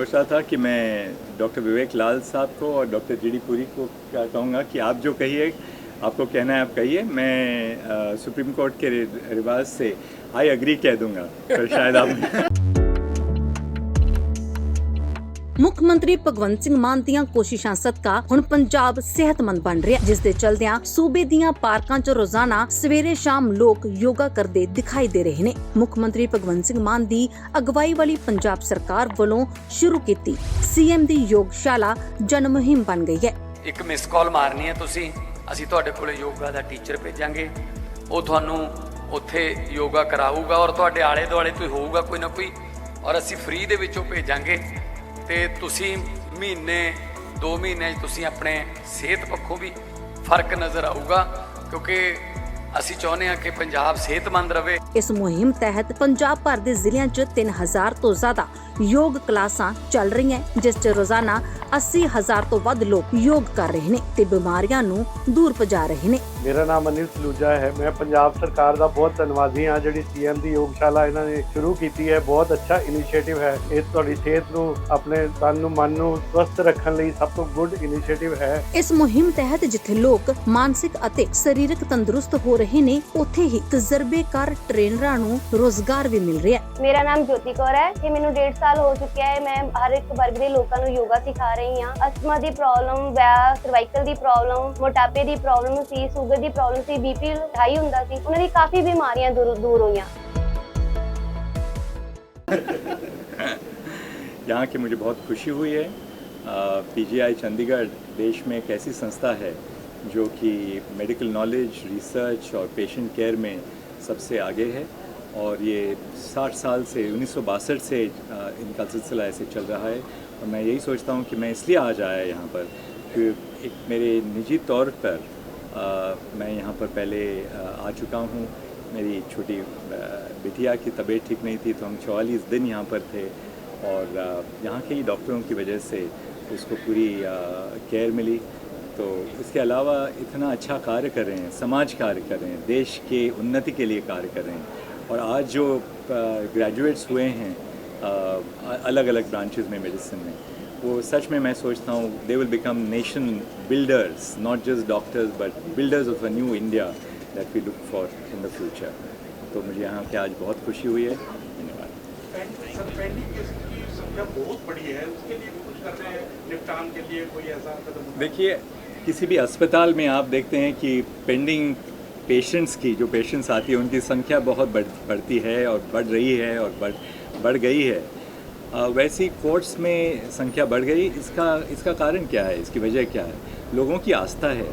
सोच रहा था कि मैं डॉक्टर विवेक लाल साहब को और डॉक्टर जीडी पुरी को क्या कहूँगा कि आप जो कहिए, आपको कहना है आप कहिए। मैं सुप्रीम कोर्ट के रिवाज से आई एग्री कह दूँगा, तो शायद आप ਮੁੱਖ ਮੰਤਰੀ ਭਗਵੰਤ ਸਿੰਘ ਮਾਨ ਦੀਆਂ ਕੋਸ਼ਿਸ਼ਾਂ ਸਦਕਾ ਹੁਣ ਪੰਜਾਬ ਸਿਹਤਮੰਦ ਬਣ ਰਿਹਾ, ਜਿਸ ਦੇ ਚਲਦਿਆਂ ਸੂਬੇ ਦੀਆਂ ਪਾਰਕਾਂ 'ਚ ਰੋਜ਼ਾਨਾ ਸਵੇਰੇ ਸ਼ਾਮ ਲੋਕ ਯੋਗਾ ਕਰਦੇ ਦਿਖਾਈ ਦੇ ਰਹੇ ਨੇ। ਮੁੱਖ ਮੰਤਰੀ ਭਗਵੰਤ ਸਿੰਘ ਮਾਨ ਦੀ ਅਗਵਾਈ ਵਾਲੀ ਪੰਜਾਬ ਸਰਕਾਰ ਵੱਲੋਂ ਸ਼ੁਰੂ ਕੀਤੀ ਸੀਐਮ ਦੀ ਯੋਗਸ਼ਾਲਾ ਜਨ ਮੁਹਿੰਮ ਬਣ ਗਈ ਹੈ। ਇੱਕ ਮਿਸ ਕਾਲ ਮਾਰਨੀ ਹੈ ਤੁਸੀਂ, ਅਸੀਂ ਤੁਹਾਡੇ ਕੋਲੇ ਯੋਗਾ ਦਾ ਟੀਚਰ ਭੇਜਾਂਗੇ, ਉਹ ਤੁਹਾਨੂੰ ਉੱਥੇ ਯੋਗਾ ਕਰਾਊਗਾ ਔਰ ਤੁਹਾਡੇ ਆਲੇ ਦੁਆਲੇ ਕੋਈ ਹੋਊਗਾ ਕੋਈ ਨਾ ਕੋਈ, ਔਰ ਅਸੀਂ ਫ੍ਰੀ ਦੇ ਵਿੱਚੋਂ ਭੇਜਾਂਗੇ ਤੇ ਤੁਸੀਂ ਮਹੀਨੇ 2 ਮਹੀਨੇ 'ਚ ਤੁਸੀਂ ਆਪਣੇ ਸਿਹਤ ਪੱਖੋਂ ਵੀ ਫਰਕ ਨਜ਼ਰ ਆਊਗਾ, ਕਿਉਂਕਿ ਅਸੀਂ ਚਾਹੁੰਦੇ ਹਾਂ ਕਿ ਪੰਜਾਬ ਸਿਹਤਮੰਦ ਰਹੇ। ਇਸ ਮੁਹਿੰਮ ਤਹਿਤ ਪੰਜਾਬ ਭਰ ਦੇ ਜ਼ਿਲ੍ਹਿਆਂ 'ਚ 3000 ਤੋਂ ਜ਼ਿਆਦਾ ਯੋਗ ਕਲਾਸਾਂ ਚੱਲ ਰਹੀਆਂ, ਜਿਸ 'ਚ ਰੋਜ਼ਾਨਾ 80,000 ਤੋਂ ਵੱਧ ਲੋਕ ਯੋਗ ਕਰ ਰਹੇ ਨੇ ਤੇ ਬਿਮਾਰੀਆਂ ਨੂੰ ਦੂਰ ਭਜਾ ਰਹੇ ਨੇ। ਮੇਰਾ ਨਾਮ ਅਨਿਲ ਸਲੂਜਾ ਹੈ। ਮੈਂ ਪੰਜਾਬ ਸਰਕਾਰ ਦਾ ਬਹੁਤ ਧੰਨਵਾਦੀ ਹਾਂ ਜਿਹੜੀ ਸੀਐਮ ਦੀ ਯੋਗਸ਼ਾਲਾ ਇਹਨਾਂ ਨੇ ਸ਼ੁਰੂ ਕੀਤੀ ਹੈ। ਬਹੁਤ ਅੱਛਾ ਇਨੀਸ਼ੀਏਟਿਵ ਹੈ। ਇਹ ਤੁਹਾਡੀ ਸਿਹਤ ਨੂੰ, ਆਪਣੇ ਤਨ ਨੂੰ, ਮਨ ਨੂੰ ਸਵਸਥ ਰੱਖਣ ਲਈ ਸਭ ਤੋਂ ਗੁੱਡ ਇਨੀਸ਼ੀਏਟਿਵ ਹੈ। ਇਸ ਮੁਹਿੰਮ ਤਹਿਤ ਜਿੱਥੇ ਲੋਕ ਮਾਨਸਿਕ ਅਤੇ ਸਰੀਰਕ ਤੰਦਰੁਸਤ ਹੋ ਰਹੇ ਨੇ, ਉੱਥੇ ਹੀ ਤਜਰਬੇਕਾਰ ਟ੍ਰੇਨਰਾਂ ਨੂੰ ਰੋਜ਼ਗਾਰ ਵੀ ਮਿਲ ਰਿਹਾ ਹੈ। ਮੇਰਾ ਨਾਮ ਜੋਤੀ ਕੌਰ ਹੈ ਤੇ ਮੈਨੂੰ 1.5 ਸਾਲ ਹੋ ਚੁੱਕਿਆ ਹੈ। ਮੈਂ ਹਰ ਇੱਕ ਵਰਗ ਦੇ ਲੋਕਾਂ ਨੂੰ ਯੋਗਾ ਸਿਖਾ ਰਹੀ ਹਾਂ। ਅਸਥਮਾ ਦੀ ਪ੍ਰੋਬਲਮ, ਸਰਵਾਈਕਲ ਦੀ ਪ੍ਰੋਬਲਮ, ਮੋਟਾਪੇ ਦੀ ਪ੍ਰੋਬਲਮ ਸੀ, ਸ਼ੂਗਰ ਦੀ ਪ੍ਰੋਬਲਮ ਸੀ, ਬੀਪੀ ਹਾਈ ਹੁੰਦਾ ਸੀ, ਉਹਨਾਂ ਦੀ ਕਾਫੀ ਬਿਮਾਰੀਆਂ दूर ਹੋਈਆਂ। यहाँ की मुझे बहुत खुशी हुई है। पीजीआई चंडीगढ़ देश में एक ऐसी संस्था है जो कि मेडिकल नॉलेज, रिसर्च और पेशेंट केयर में सबसे आगे है, और ये 60 साल से 1962 से इनका सिलसिला ऐसे चल रहा है। और मैं यही सोचता हूँ कि मैं इसलिए आज आया यहाँ पर कि एक मेरे निजी तौर पर मैं यहाँ पर पहले आ चुका हूँ। मेरी छोटी बिटिया की तबीयत ठीक नहीं थी, तो हम 44 दिन यहाँ पर थे, और यहाँ के ही डॉक्टरों की वजह से उसको पूरी केयर मिली। तो इसके अलावा इतना अच्छा कार्य कर रहे हैं, समाज कार्य कर रहे हैं, देश के उन्नति के लिए कार्य कर रहे हैं। और आज जो ग्रेजुएट्स हुए हैं अलग अलग ब्रांचेस में मेडिसिन में, वो सच में मैं सोचता हूँ they will become nation builders, not just doctors but builders of a new India that we look for in the future. तो मुझे यहाँ के आज बहुत खुशी हुई है। धन्यवाद। देखिए, किसी भी अस्पताल में आप देखते हैं कि पेंडिंग पेशेंट्स की, जो पेशेंट्स आती है उनकी संख्या बहुत बढ़ती है और बढ़ रही है और बढ़ गई है। वैसी कोर्ट्स में संख्या बढ़ गई। इसका कारण क्या है, इसकी वजह क्या है? लोगों की आस्था है।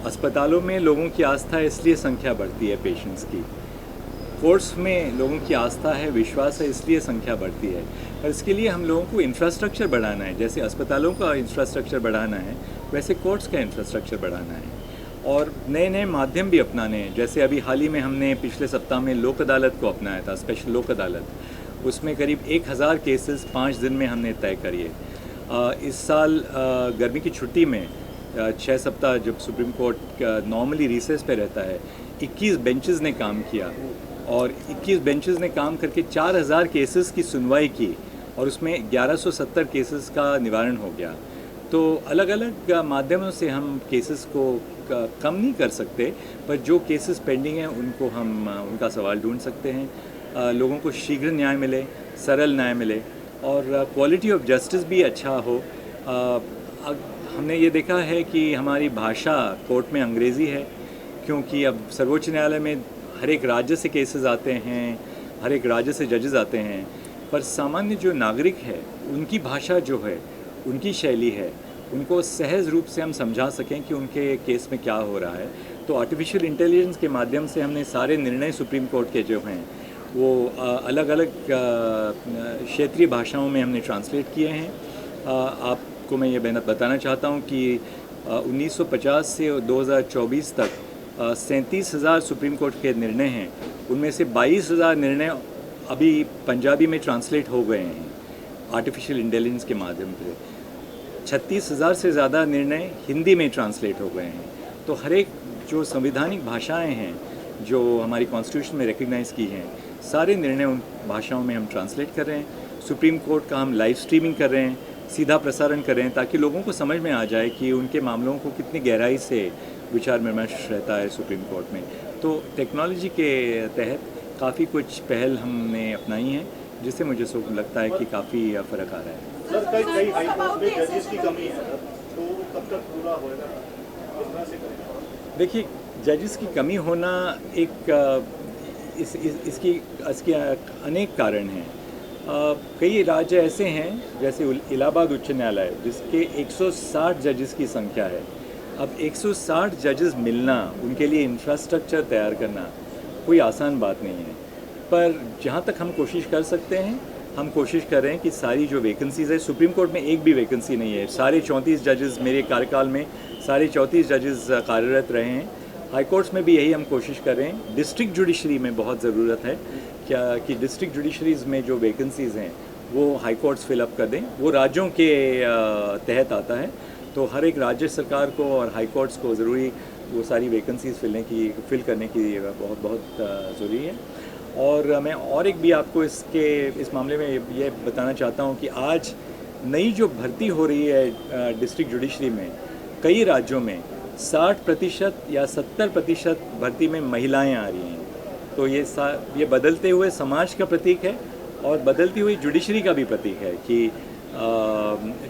अस्पतालों में लोगों की आस्था है, इसलिए संख्या बढ़ती है पेशेंट्स की। कोर्ट्स में लोगों की आस्था है, विश्वास है, इसलिए संख्या बढ़ती है। और इसके लिए हम लोगों को इंफ्रास्ट्रक्चर बढ़ाना है। जैसे अस्पतालों का इंफ्रास्ट्रक्चर बढ़ाना है, वैसे कोर्ट्स का इंफ्रास्ट्रक्चर बढ़ाना है, और नए नए माध्यम भी अपनाने हैं। जैसे अभी हाल ही में हमने पिछले सप्ताह में लोक अदालत को अपनाया था, स्पेशल लोक अदालत। उसमें करीब 1000 केसेस 5 दिन में हमने तय करिए। इस साल गर्मी की छुट्टी में 6 सप्ताह जब सुप्रीम कोर्ट नॉर्मली रिसेस पे रहता है, 21 बेंचेस ने काम किया, और 21 बेंचेस ने काम करके 4000 केसेस की सुनवाई की, और उसमें 1170 केसेस का निवारण हो गया। तो अलग अलग माध्यमों से हम केसेस को कम नहीं कर सकते, पर जो केसेस पेंडिंग हैं उनको हम उनका सवाल ढूंढ सकते हैं। लोगों को शीघ्र न्याय मिले, सरल न्याय मिले, और क्वालिटी ऑफ जस्टिस भी अच्छा हो। हमने ये देखा है कि हमारी भाषा कोर्ट में अंग्रेज़ी है, क्योंकि अब सर्वोच्च न्यायालय में हर एक राज्य से केसेस आते हैं, हर एक राज्य से जजेस आते हैं, पर सामान्य जो नागरिक है उनकी भाषा जो है, उनकी शैली है, उनको सहज रूप से हम समझा सकें कि उनके केस में क्या हो रहा है। तो आर्टिफिशियल इंटेलिजेंस के माध्यम से हमने सारे निर्णय सुप्रीम कोर्ट के जो हैं वो अलग अलग क्षेत्रीय भाषाओं में हमने ट्रांसलेट किए हैं। आपको मैं ये बताना चाहता हूँ कि 1950 से 2024 तक 37,000 सुप्रीम कोर्ट के निर्णय हैं, उनमें से 22,000 निर्णय अभी पंजाबी में ट्रांसलेट हो गए हैं आर्टिफिशियल इंटेलिजेंस के माध्यम से। 36,000 से ज़्यादा निर्णय हिंदी में ट्रांसलेट हो गए हैं। तो हर एक जो संवैधानिक भाषाएं हैं जो हमारी कॉन्स्टिट्यूशन में रिकग्नाइज़ की हैं, सारे निर्णय उन भाषाओं में हम ट्रांसलेट कर रहे हैं। सुप्रीम कोर्ट का हम लाइव स्ट्रीमिंग कर रहे हैं, सीधा प्रसारण कर रहे हैं, ताकि लोगों को समझ में आ जाए कि उनके मामलों को कितनी गहराई से विचार विमर्श रहता है सुप्रीम कोर्ट में। तो टेक्नोलॉजी के तहत काफ़ी कुछ पहल हमने अपनाई हैं, जिससे मुझे लगता है कि काफ़ी फ़र्क आ रहा है। सर, कई हाई कोर्ट में जजेस की कमी है सर, तो कब तक पूरा होएगा, किस तरह से करेंगे? देखिए, जजेस की कमी होना इसकी अनेक कारण हैं। कई राज्य ऐसे हैं जैसे इलाहाबाद उच्च न्यायालय, जिसके 160 जजेस की संख्या है। अब 160 जजेस मिलना, उनके लिए इंफ्रास्ट्रक्चर तैयार करना कोई आसान बात नहीं है। पर जहाँ तक हम कोशिश कर सकते हैं, हम कोशिश कर रहे हैं कि सारी जो वैकेंसीज़ है, सुप्रीम कोर्ट में एक भी वैकेंसी नहीं है। सारे 34 जजेस, मेरे कार्यकाल में सारे 34 जजेस कार्यरत रहे हैं। हाई कोर्ट्स में भी यही हम कोशिश कर रहे हैं। डिस्ट्रिक्ट जुडिशरी में बहुत ज़रूरत है क्या कि डिस्ट्रिक्ट जुडिशरीज़ में जो वैकेंसीज़ हैं वो हाई कोर्ट्स फिलअप कर दें। वो राज्यों के तहत आता है, तो हर एक राज्य सरकार को और हाई कोर्ट्स को ज़रूरी वो सारी वैकेंसीज़ फिल करने की बहुत ज़रूरी है। और मैं और एक भी आपको इस मामले में ये बताना चाहता हूँ कि आज नई जो भर्ती हो रही है डिस्ट्रिक्ट जुडिशरी में, कई राज्यों में 60% या 70% भर्ती में महिलाएं आ रही हैं। तो ये बदलते हुए समाज का प्रतीक है और बदलती हुई जुडिशरी का भी प्रतीक है कि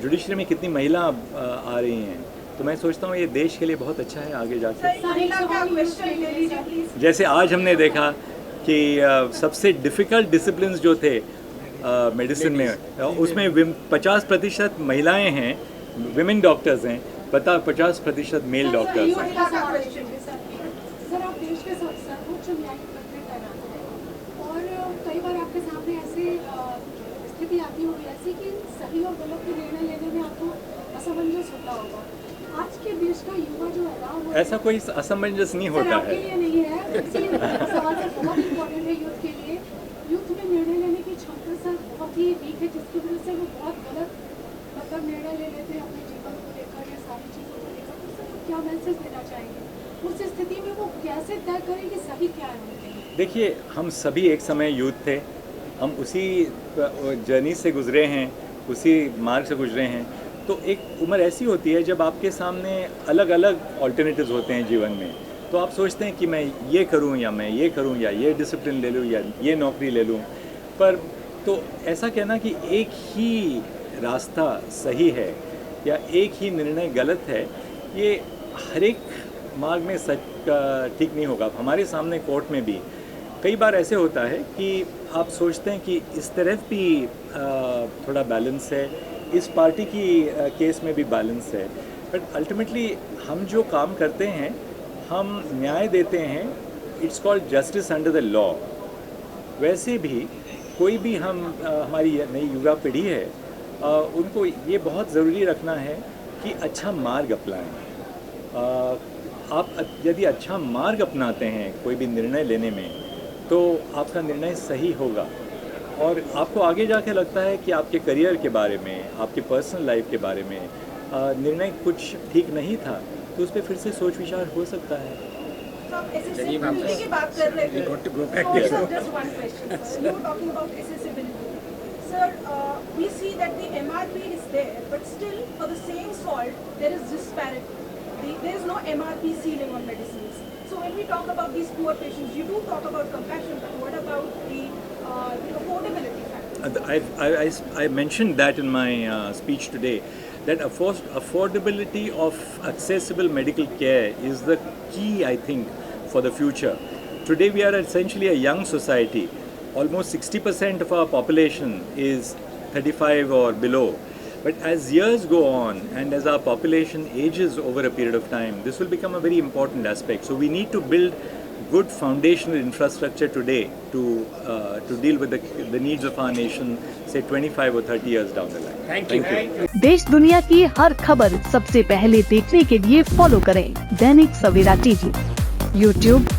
जुडिशरी में कितनी महिला आ रही हैं। तो मैं सोचता हूँ ये देश के लिए बहुत अच्छा है आगे जाके। जैसे आज हमने देखा कि सबसे डिफ़िकल्ट डिसिप्लिन्स जो थे मेडिसिन में, उसमें 50% महिलाएं हैं, विमेन डॉक्टर्स हैं, 50% मेल डॉक्टर्स हैं। सर, आप देश के सर्वोच्च न्यायिक मंत्री तैनात हैं और कई बार आपके सामने ऐसी स्थिति आती होगी ऐसी कि सही और गलत के निर्णय लेने में आपको असमंजस होता होगा। आज के देश का युवा जो है ना, वो ऐसा कोई असमंजस नहीं होता है। आपके लिए नहीं है, इसलिए सवाल सर बहुत इम्पोर्टेंट है यूथ के लिए। यूथ में निर्णय लेने की क्षमता सर बहुत ही वीक है, जिसकी वजह से वो बहुत गलत निर्णय ले लेते हैं अपने जीवन को लेकर या सारी चीज़ों को लेकर। तो सर क्या मैसेज देना चाहेंगे उस स्थिति में, वो कैसे तय करें कि सही क्या है? देखिए, हम सभी एक समय यूथ थे, हम उसी जर्नी से गुजरे हैं, उसी मार्ग से गुजरे हैं। तो एक उम्र ऐसी होती है जब आपके सामने अलग अलग ऑल्टरनेटिव्स होते हैं जीवन में। तो आप सोचते हैं कि मैं ये करूं या मैं ये करूं या ये डिसिप्लिन ले लूं या ये नौकरी ले लूं। पर तो ऐसा कहना कि एक ही रास्ता सही है या एक ही निर्णय गलत है, ये हर एक मार्ग में ठीक नहीं होगा। हमारे सामने कोर्ट में भी कई बार ऐसे होता है कि आप सोचते हैं कि इस तरफ भी थोड़ा बैलेंस है, इस पार्टी की केस में भी बैलेंस है, बट अल्टीमेटली हम जो काम करते हैं, हम न्याय देते हैं, it's called justice under the law. वैसे भी कोई भी हमारी नई युवा पीढ़ी है, उनको ये बहुत ज़रूरी रखना है कि अच्छा मार्ग अपनाएं। आप यदि अच्छा मार्ग अपनाते हैं कोई भी निर्णय लेने में, तो आपका निर्णय सही होगा और आपको आगे जाके लगता है कि आपके करियर के बारे में, आपके पर्सनल लाइफ के बारे में निर्णय कुछ ठीक नहीं था, तो उस पर फिर से सोच विचार हो सकता है। की बात कर रहे थे, just one question, sir. You were talking about accessibility. Sir, we see that the MRP is there, but still for the same salt there is disparity. There is no MRP ceiling on medicines. So when we talk about these poor patients, you do talk about compassion, but what about the affordability factor? I mentioned that in my speech today, that affordability of accessible medical care is the key, I think, for the future. Today we are essentially a young society. Almost 60% of our population is 35 or below. But as years go on and as our population ages over a period of time, this will become a very important aspect. So we need to build good foundational infrastructure today to deal with the needs of our nation, say 25 or 30 years down the line. Thank you. देश दुनिया की हर खबर सबसे पहले देखने के लिए follow करें Dainik Savera TV, YouTube,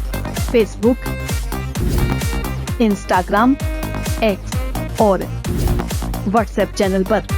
Facebook, Instagram, X और WhatsApp चैनल पर।